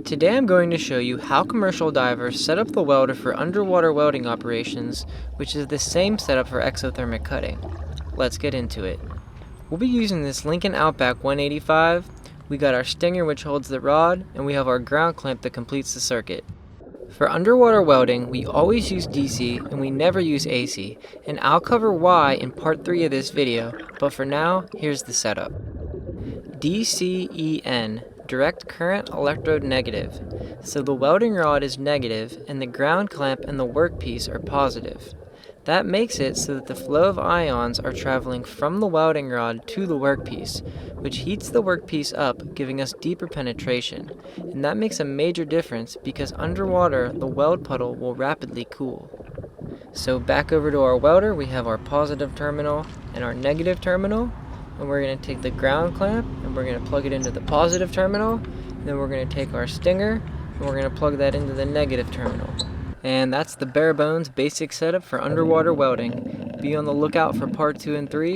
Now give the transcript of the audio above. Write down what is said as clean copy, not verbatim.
Today I'm going to show you how commercial divers set up the welder for underwater welding operations, which is the same setup for exothermic cutting. Let's get into it. We'll be using this Lincoln Outback 185, we got our stinger which holds the rod, and we have our ground clamp that completes the circuit. For underwater welding, we always use DC and we never use AC, and I'll cover why in part 3 of this video, but for now, here's the setup. DCEN, Direct Current Electrode Negative. So the welding rod is negative and the ground clamp and the workpiece are positive. That makes it so that the flow of ions are traveling from the welding rod to the workpiece, which heats the workpiece up, giving us deeper penetration. And that makes a major difference because underwater, the weld puddle will rapidly cool. So back over to our welder, we have our positive terminal and our negative terminal. And we're going to take the ground clamp and we're going to plug it into the positive terminal. And then we're going to take our stinger and we're going to plug that into the negative terminal. And that's the bare bones basic setup for underwater welding. Be on the lookout for part 2 and 3.